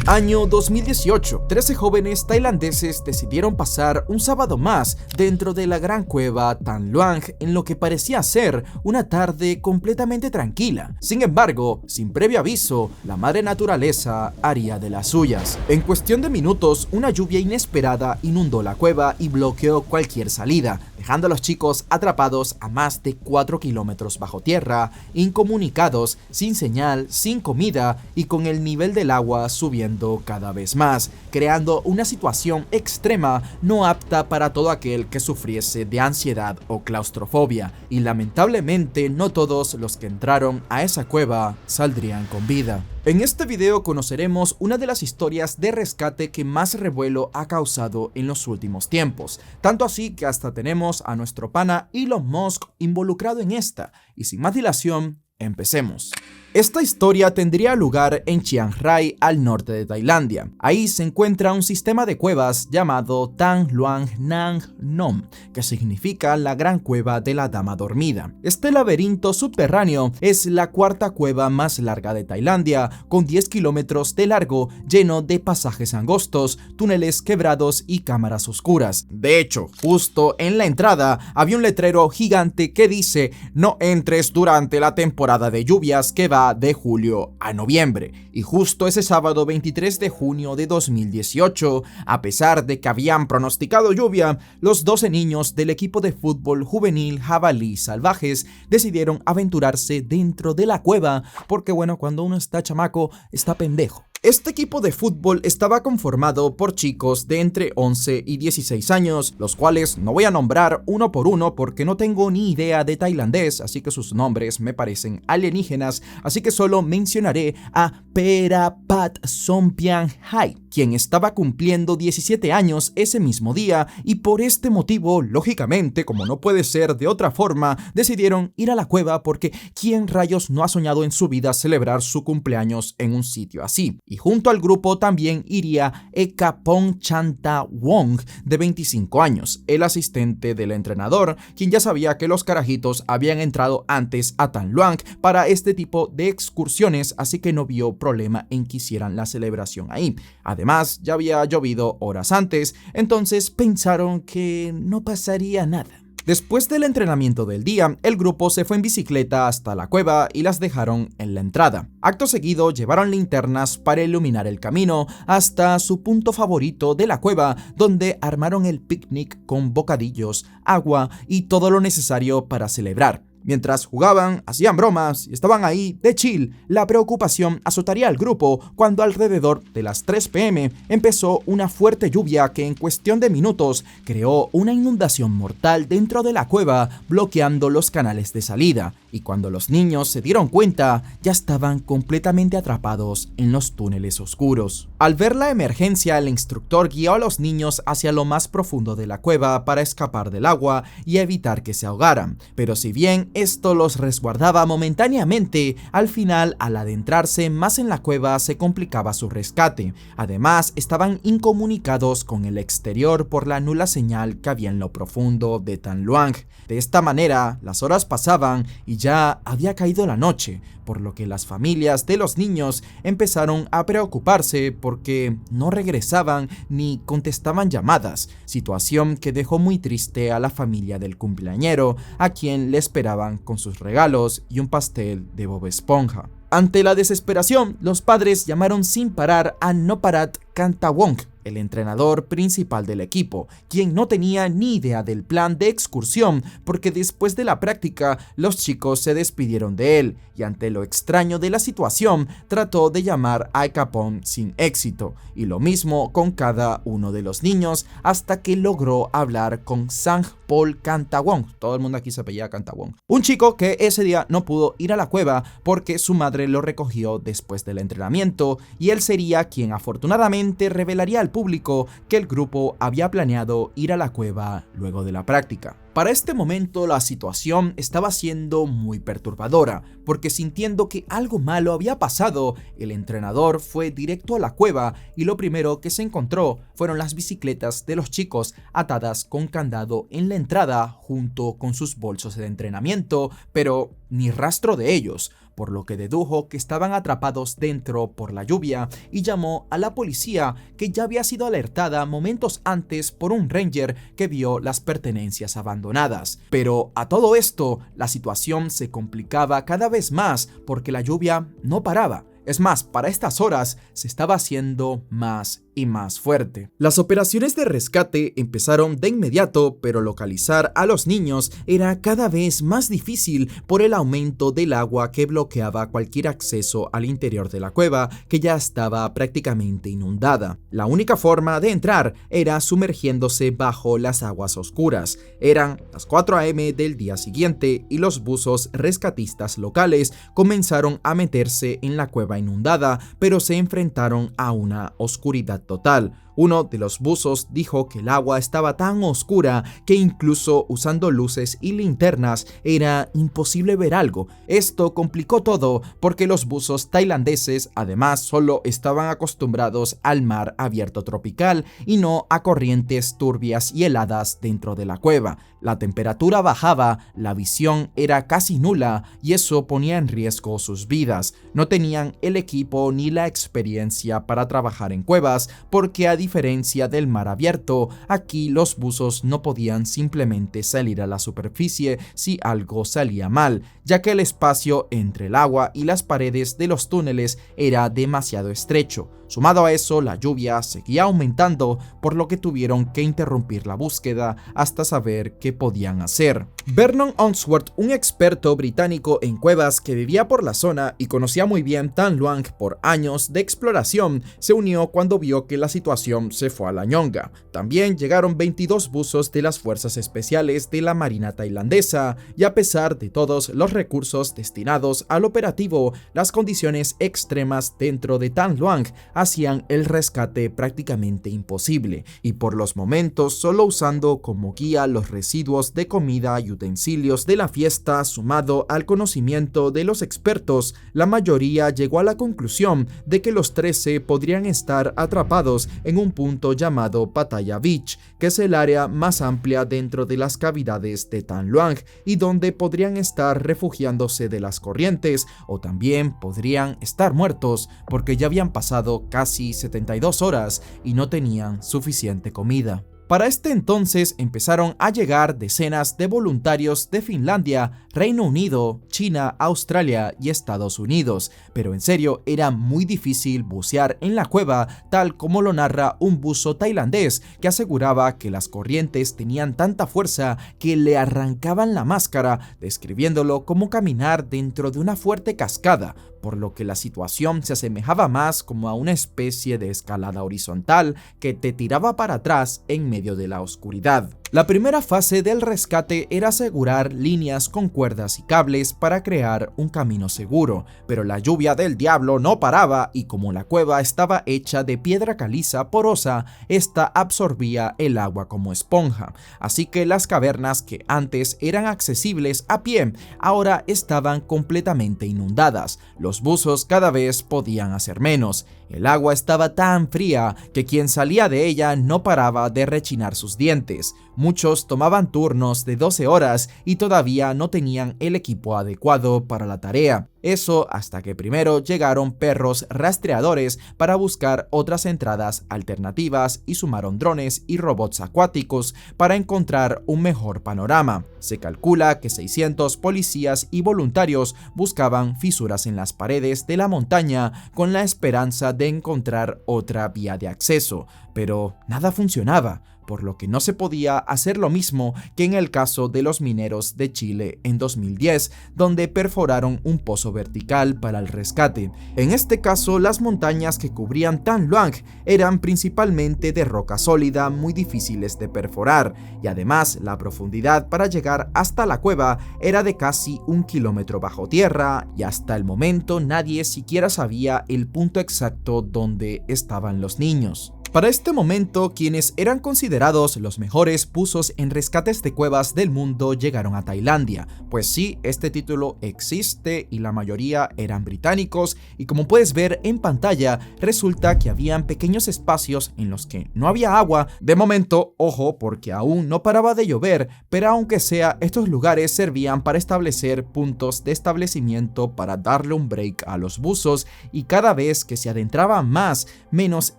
Año 2018. 13 jóvenes tailandeses decidieron pasar un sábado más dentro de la gran cueva Tan Luang en lo que parecía ser una tarde completamente tranquila. Sin embargo, sin previo aviso, la madre naturaleza haría de las suyas. En cuestión de minutos, una lluvia inesperada inundó la cueva y bloqueó cualquier salida, dejando a los chicos atrapados a más de 4 kilómetros bajo tierra, incomunicados, sin señal, sin comida y con el nivel del agua subiendo cada vez más, creando una situación extrema no apta para todo aquel que sufriese de ansiedad o claustrofobia, y lamentablemente no todos los que entraron a esa cueva saldrían con vida. En este video conoceremos una de las historias de rescate que más revuelo ha causado en los últimos tiempos, tanto así que hasta tenemos a nuestro pana Elon Musk involucrado en esta, y sin más dilación, empecemos. Esta historia tendría lugar en Chiang Rai, al norte de Tailandia. Ahí se encuentra un sistema de cuevas llamado Tan Luang Nang Nom, que significa la gran cueva de la dama dormida. Este laberinto subterráneo es la cuarta cueva más larga de Tailandia, con 10 kilómetros de largo, lleno de pasajes angostos, túneles quebrados y cámaras oscuras. De hecho, justo en la entrada había un letrero gigante que dice: "No entres durante la temporada de lluvias que va de julio a noviembre", y justo ese sábado 23 de junio de 2018, a pesar de que habían pronosticado lluvia, los 12 niños del equipo de fútbol juvenil Jabalí Salvajes decidieron aventurarse dentro de la cueva, porque bueno, cuando uno está chamaco, está pendejo. Este equipo de fútbol estaba conformado por chicos de entre 11 y 16 años, los cuales no voy a nombrar uno por uno porque no tengo ni idea de tailandés, así que sus nombres me parecen alienígenas, así que solo mencionaré a Perapat Sompiang Hai, quien estaba cumpliendo 17 años ese mismo día, y por este motivo, lógicamente, como no puede ser de otra forma, decidieron ir a la cueva porque ¿quién rayos no ha soñado en su vida celebrar su cumpleaños en un sitio así? Y junto al grupo también iría Ekapong Chantawong, de 25 años, el asistente del entrenador, quien ya sabía que los carajitos habían entrado antes a Tan Luang para este tipo de excursiones, así que no vio problema en que hicieran la celebración ahí. Además, ya había llovido horas antes, entonces pensaron que no pasaría nada. Después del entrenamiento del día, el grupo se fue en bicicleta hasta la cueva y las dejaron en la entrada. Acto seguido, llevaron linternas para iluminar el camino hasta su punto favorito de la cueva, donde armaron el picnic con bocadillos, agua y todo lo necesario para celebrar. Mientras jugaban, hacían bromas y estaban ahí de chill, la preocupación azotaría al grupo cuando alrededor de las 3 p.m. empezó una fuerte lluvia que en cuestión de minutos creó una inundación mortal dentro de la cueva, bloqueando los canales de salida, y cuando los niños se dieron cuenta, ya estaban completamente atrapados en los túneles oscuros. Al ver la emergencia, el instructor guió a los niños hacia lo más profundo de la cueva para escapar del agua y evitar que se ahogaran, pero si bien esto los resguardaba momentáneamente, al final, al adentrarse más en la cueva, se complicaba su rescate. Además, estaban incomunicados con el exterior por la nula señal que había en lo profundo de Tan Luang. De esta manera, las horas pasaban y ya había caído la noche, por lo que las familias de los niños empezaron a preocuparse porque no regresaban ni contestaban llamadas, situación que dejó muy triste a la familia del cumpleañero, a quien le esperaban con sus regalos y un pastel de Bob Esponja. Ante la desesperación, los padres llamaron sin parar a Noparat Kantawong, el entrenador principal del equipo, quien no tenía ni idea del plan de excursión porque después de la práctica los chicos se despidieron de él, y ante lo extraño de la situación trató de llamar a Ekapong sin éxito, y lo mismo con cada uno de los niños hasta que logró hablar con Sangpol Kantawong, todo el mundo aquí se apellida Kantawong, un chico que ese día no pudo ir a la cueva porque su madre lo recogió después del entrenamiento, y él sería quien afortunadamente revelaría al público que el grupo había planeado ir a la cueva luego de la práctica. Para este momento la situación estaba siendo muy perturbadora, porque sintiendo que algo malo había pasado, el entrenador fue directo a la cueva y lo primero que se encontró fueron las bicicletas de los chicos atadas con candado en la entrada junto con sus bolsos de entrenamiento, pero ni rastro de ellos, por lo que dedujo que estaban atrapados dentro por la lluvia y llamó a la policía, que ya había sido alertada momentos antes por un ranger que vio las pertenencias abandonadas. Pero a todo esto, la situación se complicaba cada vez más porque la lluvia no paraba. Es más, para estas horas se estaba haciendo más y más fuerte. Las operaciones de rescate empezaron de inmediato, pero localizar a los niños era cada vez más difícil por el aumento del agua que bloqueaba cualquier acceso al interior de la cueva, que ya estaba prácticamente inundada. La única forma de entrar era sumergiéndose bajo las aguas oscuras. Eran las 4 a.m. del día siguiente y los buzos rescatistas locales comenzaron a meterse en la cueva inundada, pero se enfrentaron a una oscuridad total. Uno de los buzos dijo que el agua estaba tan oscura que incluso usando luces y linternas era imposible ver algo. Esto complicó todo porque los buzos tailandeses además solo estaban acostumbrados al mar abierto tropical y no a corrientes turbias y heladas dentro de la cueva. La temperatura bajaba, la visión era casi nula y eso ponía en riesgo sus vidas. No tenían el equipo ni la experiencia para trabajar en cuevas porque a diferencia del mar abierto, aquí los buzos no podían simplemente salir a la superficie si algo salía mal, ya que el espacio entre el agua y las paredes de los túneles era demasiado estrecho. Sumado a eso, la lluvia seguía aumentando, por lo que tuvieron que interrumpir la búsqueda hasta saber qué podían hacer. Vernon Unsworth, un experto británico en cuevas que vivía por la zona y conocía muy bien Tham Luang por años de exploración, se unió cuando vio que la situación se fue a la ñonga. También llegaron 22 buzos de las fuerzas especiales de la Marina tailandesa, y a pesar de todos los recursos destinados al operativo, las condiciones extremas dentro de Tham Luang hacían el rescate prácticamente imposible, y por los momentos solo usando como guía los residuos de comida y utensilios de la fiesta sumado al conocimiento de los expertos, la mayoría llegó a la conclusión de que los 13 podrían estar atrapados en un punto llamado Pattaya Beach, que es el área más amplia dentro de las cavidades de Tham Luang y donde podrían estar refugiándose de las corrientes, o también podrían estar muertos porque ya habían pasado casi 72 horas y no tenían suficiente comida. Para este entonces empezaron a llegar decenas de voluntarios de Finlandia, Reino Unido, China, Australia y Estados Unidos, pero en serio era muy difícil bucear en la cueva, tal como lo narra un buzo tailandés que aseguraba que las corrientes tenían tanta fuerza que le arrancaban la máscara, describiéndolo como caminar dentro de una fuerte cascada, por lo que la situación se asemejaba más como a una especie de escalada horizontal que te tiraba para atrás en medio de la oscuridad. La primera fase del rescate era asegurar líneas con cuerdas y cables para crear un camino seguro, pero la lluvia del diablo no paraba y como la cueva estaba hecha de piedra caliza porosa, esta absorbía el agua como esponja, así que las cavernas que antes eran accesibles a pie, ahora estaban completamente inundadas. Los buzos cada vez podían hacer menos. El agua estaba tan fría que quien salía de ella no paraba de rechinar sus dientes. Muchos tomaban turnos de 12 horas y todavía no tenían el equipo adecuado para la tarea. Eso hasta que primero llegaron perros rastreadores para buscar otras entradas alternativas y sumaron drones y robots acuáticos para encontrar un mejor panorama. Se calcula que 600 policías y voluntarios buscaban fisuras en las paredes de la montaña con la esperanza de encontrar otra vía de acceso, pero nada funcionaba, por lo que no se podía hacer lo mismo que en el caso de los mineros de Chile en 2010, donde perforaron un pozo vertical para el rescate. En este caso, las montañas que cubrían Tham Luang eran principalmente de roca sólida muy difíciles de perforar, y además la profundidad para llegar hasta la cueva era de casi 1 kilómetro bajo tierra, y hasta el momento nadie siquiera sabía el punto exacto donde estaban los niños. Para este momento, quienes eran considerados los mejores buzos en rescates de cuevas del mundo llegaron a Tailandia. Pues sí, este título existe y la mayoría eran británicos, y como puedes ver en pantalla, resulta que habían pequeños espacios en los que no había agua. De momento, ojo, porque aún no paraba de llover, pero aunque sea, estos lugares servían para establecer puntos de establecimiento para darle un break a los buzos, y cada vez que se adentraban más, menos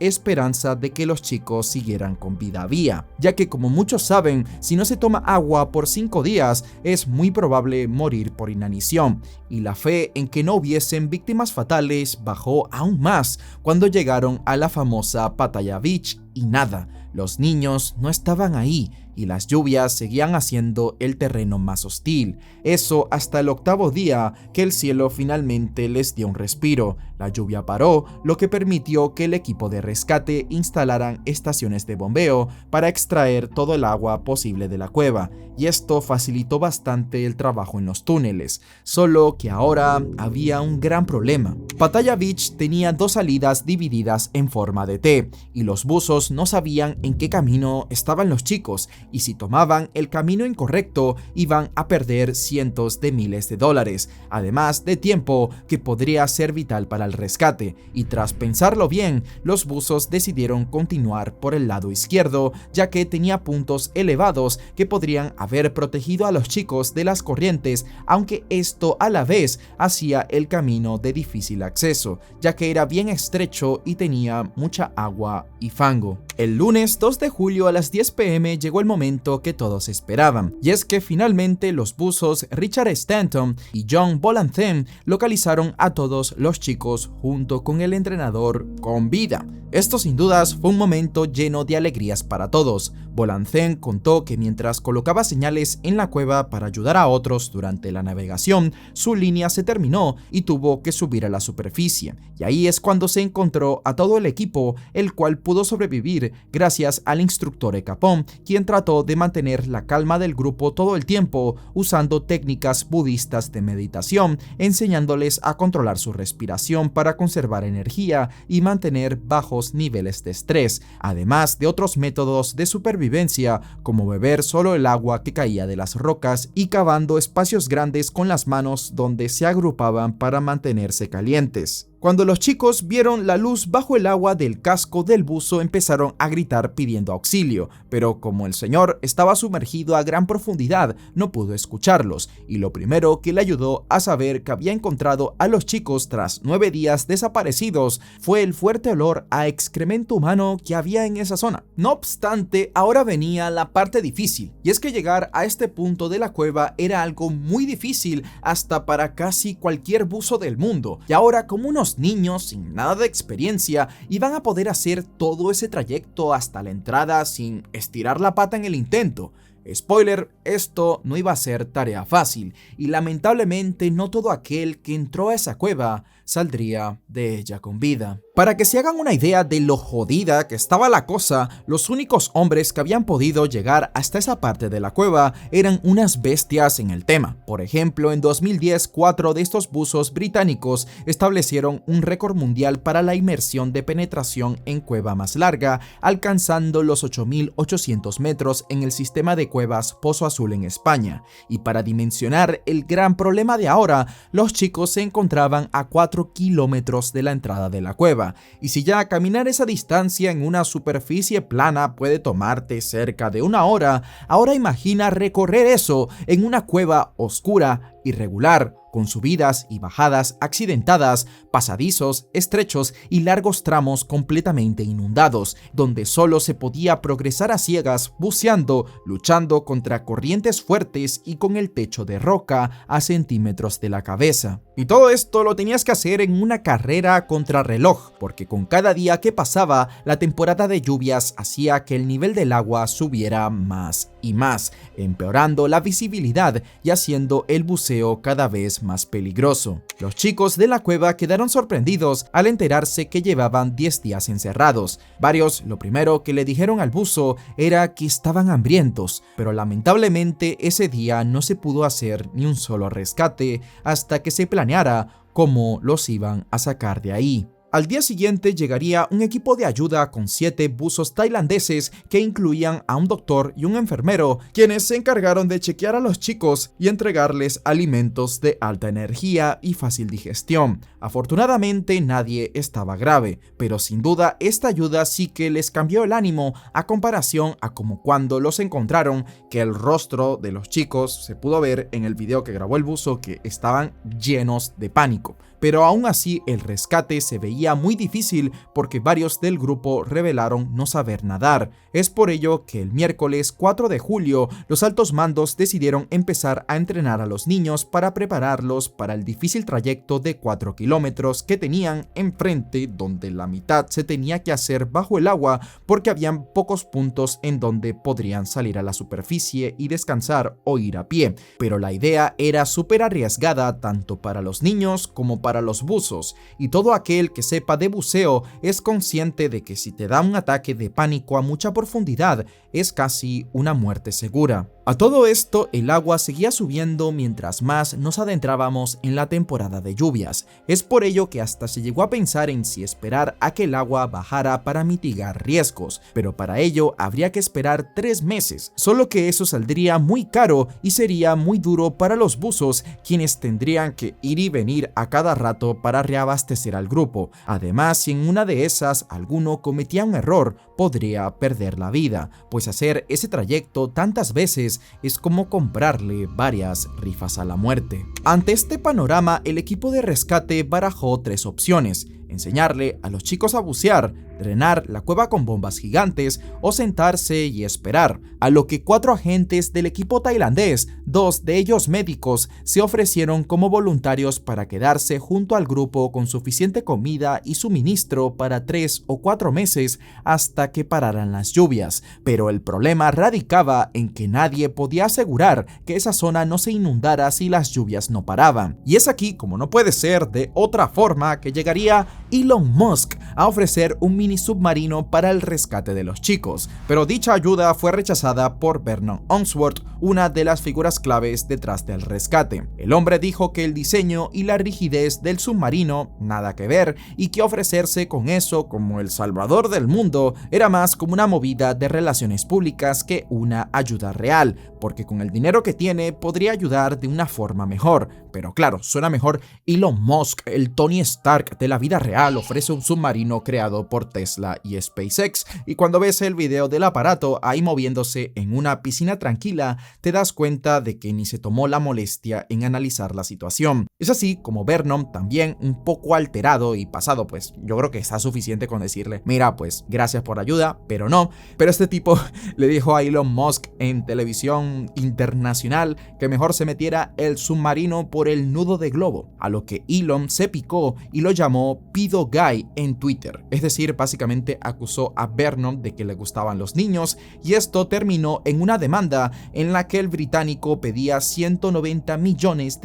esperanza de que los chicos siguieran con vida había, ya que como muchos saben, si no se toma agua por 5 días, es muy probable morir por inanición, y la fe en que no hubiesen víctimas fatales bajó aún más cuando llegaron a la famosa Pattaya Beach, y nada, los niños no estaban ahí, y las lluvias seguían haciendo el terreno más hostil. Eso hasta el 8º día, que el cielo finalmente les dio un respiro. La lluvia paró, lo que permitió que el equipo de rescate instalaran estaciones de bombeo para extraer todo el agua posible de la cueva, y esto facilitó bastante el trabajo en los túneles. Solo que ahora había un gran problema. Pattaya Beach tenía 2 salidas divididas en forma de T, y los buzos no sabían en qué camino estaban los chicos, y si tomaban el camino incorrecto iban a perder cientos de miles de dólares, además de tiempo que podría ser vital para el rescate. Y tras pensarlo bien, los buzos decidieron continuar por el lado izquierdo, ya que tenía puntos elevados que podrían haber protegido a los chicos de las corrientes, aunque esto a la vez hacía el camino de difícil acceso, ya que era bien estrecho y tenía mucha agua y fango. El lunes 2 de julio a las 10 p.m. llegó el momento que todos esperaban, y es que finalmente los buzos Richard Stanton y John Bolantham localizaron a todos los chicos junto con el entrenador con vida. Esto sin dudas fue un momento lleno de alegrías para todos. Bolantham contó que mientras colocaba señales en la cueva para ayudar a otros durante la navegación, su línea se terminó y tuvo que subir a la superficie, y ahí es cuando se encontró a todo el equipo, el cual pudo sobrevivir gracias al instructor Ekapom, quien trató de mantener la calma del grupo todo el tiempo usando técnicas budistas de meditación, enseñándoles a controlar su respiración para conservar energía y mantener bajos niveles de estrés, además de otros métodos de supervivencia como beber solo el agua que caía de las rocas y cavando espacios grandes con las manos donde se agrupaban para mantenerse calientes. Cuando los chicos vieron la luz bajo el agua del casco del buzo, empezaron a gritar pidiendo auxilio, pero como el señor estaba sumergido a gran profundidad, no pudo escucharlos, y lo primero que le ayudó a saber que había encontrado a los chicos tras 9 días desaparecidos fue el fuerte olor a excremento humano que había en esa zona. No obstante, ahora venía la parte difícil, y es que llegar a este punto de la cueva era algo muy difícil hasta para casi cualquier buzo del mundo, y ahora como unos niños sin nada de experiencia iban a poder hacer todo ese trayecto hasta la entrada sin estirar la pata en el intento. Spoiler, esto no iba a ser tarea fácil, y lamentablemente no todo aquel que entró a esa cueva saldría de ella con vida. Para que se hagan una idea de lo jodida que estaba la cosa, los únicos hombres que habían podido llegar hasta esa parte de la cueva eran unas bestias en el tema. Por ejemplo, en 2010, 4 de estos buzos británicos establecieron un récord mundial para la inmersión de penetración en cueva más larga, alcanzando los 8.800 metros en el sistema de cuevas Pozo Azul en España. Y para dimensionar el gran problema de ahora, los chicos se encontraban a 4 kilómetros de la entrada de la cueva, y si ya caminar esa distancia en una superficie plana puede tomarte cerca de 1 hora, ahora imagina recorrer eso en una cueva oscura, irregular, con subidas y bajadas accidentadas, pasadizos, estrechos y largos tramos completamente inundados, donde solo se podía progresar a ciegas buceando, luchando contra corrientes fuertes y con el techo de roca a centímetros de la cabeza. Y todo esto lo tenías que hacer en una carrera contrarreloj, porque con cada día que pasaba, la temporada de lluvias hacía que el nivel del agua subiera más y más, empeorando la visibilidad y haciendo el buceo cada vez más peligroso. Los chicos de la cueva quedaron sorprendidos al enterarse que llevaban 10 días encerrados. Varios lo primero que le dijeron al buzo era que estaban hambrientos, pero lamentablemente ese día no se pudo hacer ni un solo rescate hasta que se planeara cómo los iban a sacar de ahí. Al día siguiente llegaría un equipo de ayuda con 7 buzos tailandeses que incluían a un doctor y un enfermero, quienes se encargaron de chequear a los chicos y entregarles alimentos de alta energía y fácil digestión. Afortunadamente nadie estaba grave, pero sin duda esta ayuda sí que les cambió el ánimo a comparación a como cuando los encontraron, que el rostro de los chicos se pudo ver en el video que grabó el buzo que estaban llenos de pánico. Pero aún así el rescate se veía muy difícil porque varios del grupo revelaron no saber nadar. Es por ello que el miércoles 4 de julio los altos mandos decidieron empezar a entrenar a los niños para prepararlos para el difícil trayecto de 4 kilómetros que tenían enfrente, donde la mitad se tenía que hacer bajo el agua porque habían pocos puntos en donde podrían salir a la superficie y descansar o ir a pie. Pero la idea era súper arriesgada tanto para los niños como para los buzos, y todo aquel que sepa de buceo es consciente de que si te da un ataque de pánico a mucha profundidad es casi una muerte segura. A todo esto, el agua seguía subiendo mientras más nos adentrábamos en la temporada de lluvias. Es por ello que hasta se llegó a pensar en si esperar a que el agua bajara para mitigar riesgos, pero para ello habría que esperar 3 meses, solo que eso saldría muy caro y sería muy duro para los buzos, quienes tendrían que ir y venir a cada rato para reabastecer al grupo. Además, si en una de esas alguno cometía un error, podría perder la vida, pues hacer ese trayecto tantas veces es como comprarle varias rifas a la muerte. Ante este panorama, el equipo de rescate barajó 3 opciones: enseñarle a los chicos a bucear, drenar la cueva con bombas gigantes o sentarse y esperar, a lo que 4 agentes del equipo tailandés, 2 de ellos médicos, se ofrecieron como voluntarios para quedarse junto al grupo con suficiente comida y suministro para 3 o 4 meses hasta que pararan las lluvias. Pero el problema radicaba en que nadie podía asegurar que esa zona no se inundara si las lluvias no paraban. Y es aquí, como no puede ser de otra forma, que llegaría Elon Musk a ofrecer un mini submarino para el rescate de los chicos, pero dicha ayuda fue rechazada por Vernon Unsworth, una de las figuras claves detrás del rescate. El hombre dijo que el diseño y la rigidez del submarino nada que ver, y que ofrecerse con eso como el salvador del mundo era más como una movida de relaciones públicas que una ayuda real, porque con el dinero que tiene podría ayudar de una forma mejor. Pero claro, suena mejor Elon Musk, el Tony Stark de la vida real, ofrece un submarino creado por Tesla y SpaceX, y cuando ves el video del aparato ahí moviéndose en una piscina tranquila, te das cuenta de que ni se tomó la molestia en analizar la situación. Es así como Vernon, también un poco alterado y pasado, pues yo creo que está suficiente con decirle: mira, pues gracias por la ayuda, pero no. Pero este tipo le dijo a Elon Musk en televisión internacional que mejor se metiera el submarino por el nudo de globo, a lo que Elon se picó y lo llamó Pedo Guy en Twitter. Es decir, básicamente acusó a Vernon de que le gustaban los niños, y esto terminó en una demanda en la que el británico pedía $190 millones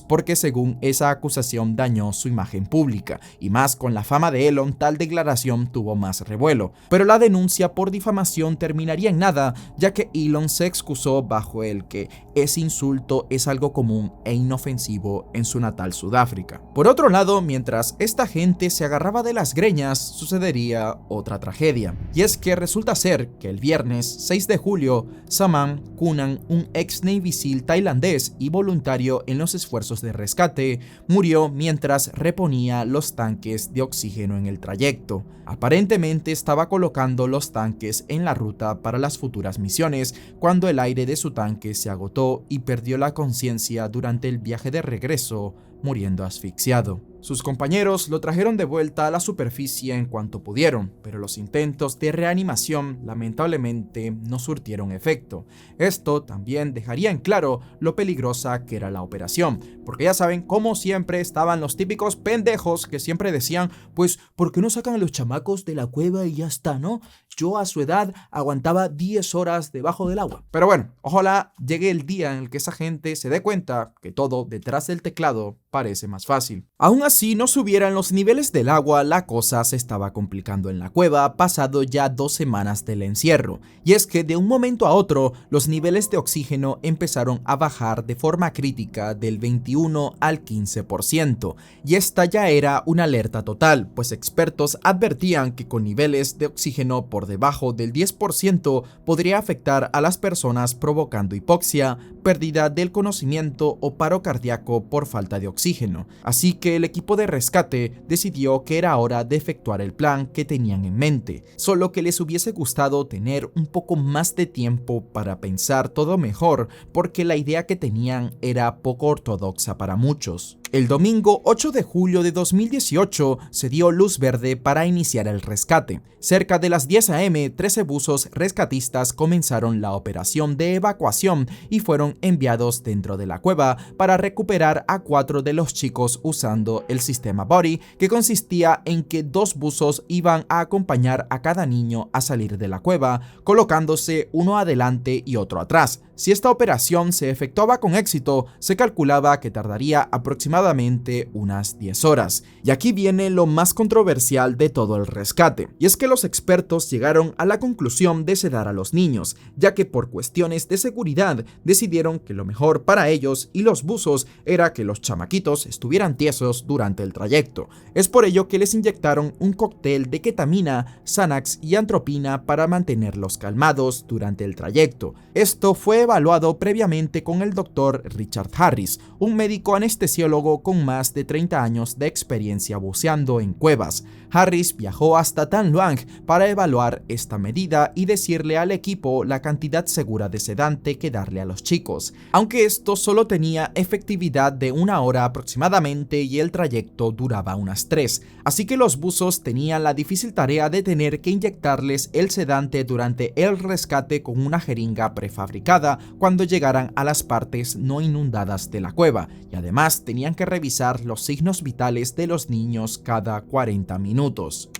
porque según esa acusación dañó su imagen pública, y más con la fama de Elon, tal declaración tuvo más revuelo. Pero la denuncia por difamación terminaría en nada, ya que Elon se excusó bajo el que ese insulto es algo común e inofensivo en su natal Sudáfrica. Por otro lado, mientras esta gente se agarraba de las greñas, sucedería otra tragedia, y es que resulta ser que el viernes 6 de julio, Saman Kunan, un ex Navy SEAL tailandés y voluntario en los esfuerzos de rescate, murió mientras reponía los tanques de oxígeno en el trayecto. Aparentemente estaba colocando los tanques en la ruta para las futuras misiones cuando el aire de su tanque se agotó y perdió la conciencia durante el viaje de regreso, muriendo asfixiado. Sus compañeros lo trajeron de vuelta a la superficie en cuanto pudieron, pero los intentos de reanimación lamentablemente no surtieron efecto. Esto también dejaría en claro lo peligrosa que era la operación, porque ya saben, como siempre estaban los típicos pendejos que siempre decían: pues, ¿por qué no sacan a los chamacos de la cueva y ya está, no? yo a su edad aguantaba 10 horas debajo del agua. Pero bueno, ojalá llegue el día en el que esa gente se dé cuenta que todo detrás del teclado parece más fácil. Aún así, no subieran los niveles del agua, la cosa se estaba complicando en la cueva, pasado ya 2 semanas del encierro. Y es que de un momento a otro, los niveles de oxígeno empezaron a bajar de forma crítica del 21 al 15%. Y esta ya era una alerta total, pues expertos advertían que con niveles de oxígeno por debajo del 10% podría afectar a las personas provocando hipoxia, pérdida del conocimiento o paro cardíaco por falta de oxígeno. Así que el equipo de rescate decidió que era hora de efectuar el plan que tenían en mente, solo que les hubiese gustado tener un poco más de tiempo para pensar todo mejor, porque la idea que tenían era poco ortodoxa para muchos. El domingo 8 de julio de 2018 se dio luz verde para iniciar el rescate. Cerca de las 10 a.m., 13 buzos rescatistas comenzaron la operación de evacuación y fueron enviados dentro de la cueva para recuperar a 4 de los chicos usando el sistema Buddy, que consistía en que 2 buzos iban a acompañar a cada niño a salir de la cueva, colocándose uno adelante y otro atrás. Si esta operación se efectuaba con éxito, se calculaba que tardaría aproximadamente unas 10 horas. Y aquí viene lo más controversial de todo el rescate, y es que los expertos llegaron a la conclusión de sedar a los niños, ya que por cuestiones de seguridad decidieron que lo mejor para ellos y los buzos era que los chamaquitos estuvieran tiesos durante el trayecto. Es por ello que les inyectaron un cóctel de ketamina, Xanax y atropina para mantenerlos calmados durante el trayecto. Esto fue evaluado previamente con el Dr. Richard Harris, un médico anestesiólogo con más de 30 años de experiencia buceando en cuevas. Harris viajó hasta Tan Luang para evaluar esta medida y decirle al equipo la cantidad segura de sedante que darle a los chicos, aunque esto solo tenía efectividad de 1 hora aproximadamente y el trayecto duraba unas 3, así que los buzos tenían la difícil tarea de tener que inyectarles el sedante durante el rescate con una jeringa prefabricada cuando llegaran a las partes no inundadas de la cueva, y además tenían que revisar los signos vitales de los niños cada 40 minutos.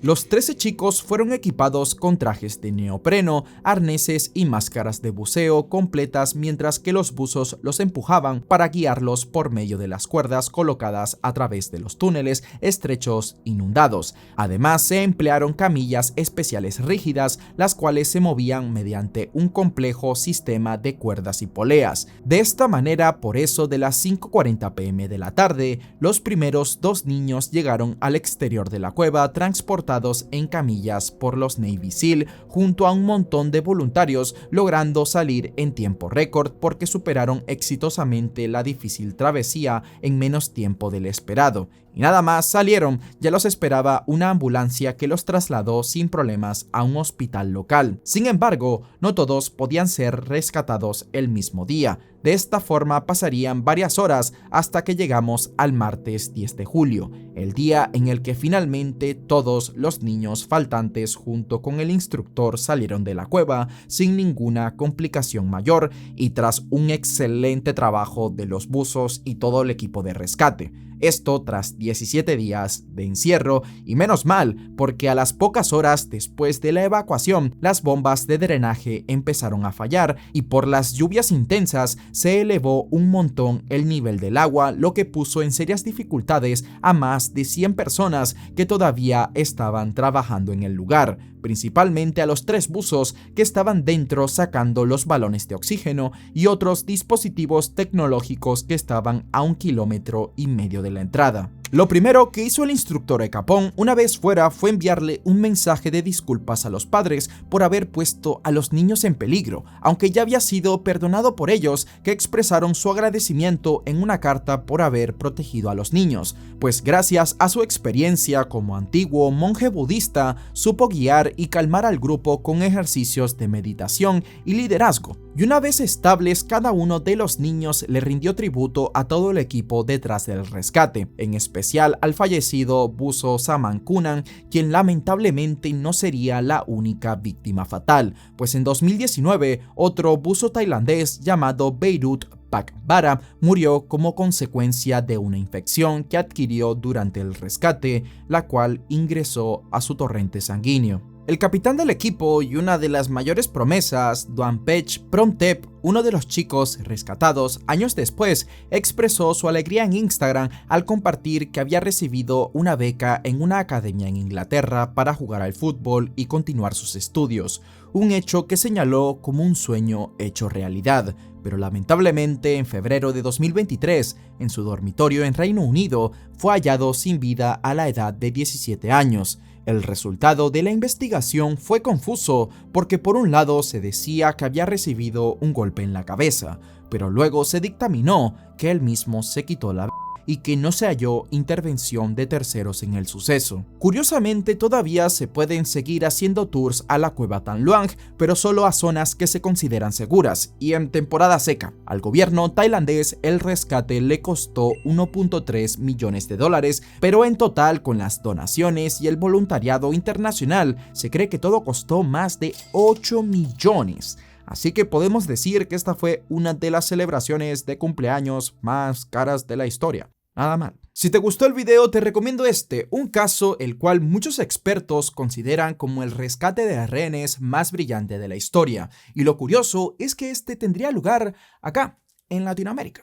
Los 13 chicos fueron equipados con trajes de neopreno, arneses y máscaras de buceo completas, mientras que los buzos los empujaban para guiarlos por medio de las cuerdas colocadas a través de los túneles estrechos inundados. Además, se emplearon camillas especiales rígidas, las cuales se movían mediante un complejo sistema de cuerdas y poleas. De esta manera, por eso de las 5:40 p.m. de la tarde, los primeros 2 niños llegaron al exterior de la cueva transportados en camillas por los Navy SEAL junto a un montón de voluntarios, logrando salir en tiempo récord porque superaron exitosamente la difícil travesía en menos tiempo del esperado. Y nada más salieron, ya los esperaba una ambulancia que los trasladó sin problemas a un hospital local. Sin embargo, no todos podían ser rescatados el mismo día. De esta forma pasarían varias horas hasta que llegamos al martes 10 de julio, el día en el que finalmente todos los niños faltantes junto con el instructor salieron de la cueva sin ninguna complicación mayor y tras un excelente trabajo de los buzos y todo el equipo de rescate. Esto tras 17 días de encierro, y menos mal, porque a las pocas horas después de la evacuación, las bombas de drenaje empezaron a fallar y por las lluvias intensas se elevó un montón el nivel del agua, lo que puso en serias dificultades a más de 100 personas que todavía estaban trabajando en el lugar, principalmente a los 3 buzos que estaban dentro sacando los balones de oxígeno y otros dispositivos tecnológicos que estaban a 1,5 kilómetros de la entrada. Lo primero que hizo el instructor Ecapón una vez fuera fue enviarle un mensaje de disculpas a los padres por haber puesto a los niños en peligro, aunque ya había sido perdonado por ellos, que expresaron su agradecimiento en una carta por haber protegido a los niños, pues gracias a su experiencia como antiguo monje budista supo guiar y calmar al grupo con ejercicios de meditación y liderazgo. Y una vez estables, cada uno de los niños le rindió tributo a todo el equipo detrás del rescate, en especial al fallecido buzo Saman Kunan, quien lamentablemente no sería la única víctima fatal, pues en 2019 otro buzo tailandés llamado Beirut Pakbara murió como consecuencia de una infección que adquirió durante el rescate, la cual ingresó a su torrente sanguíneo. El capitán del equipo y una de las mayores promesas, Duanpech Promtep, uno de los chicos rescatados años después, expresó su alegría en Instagram al compartir que había recibido una beca en una academia en Inglaterra para jugar al fútbol y continuar sus estudios, un hecho que señaló como un sueño hecho realidad. Pero lamentablemente en febrero de 2023, en su dormitorio en Reino Unido, fue hallado sin vida a la edad de 17 años. El resultado de la investigación fue confuso porque por un lado se decía que había recibido un golpe en la cabeza, pero luego se dictaminó que él mismo se quitó la vida y que no se halló intervención de terceros en el suceso. Curiosamente, todavía se pueden seguir haciendo tours a la cueva Tham Luang, pero solo a zonas que se consideran seguras y en temporada seca. Al gobierno tailandés el rescate le costó 1.3 millones de dólares, pero en total con las donaciones y el voluntariado internacional se cree que todo costó más de 8 millones. Así que podemos decir que esta fue una de las celebraciones de cumpleaños más caras de la historia. Nada mal. Si te gustó el video, te recomiendo un caso el cual muchos expertos consideran como el rescate de rehenes más brillante de la historia. Y lo curioso es que tendría lugar acá, en Latinoamérica.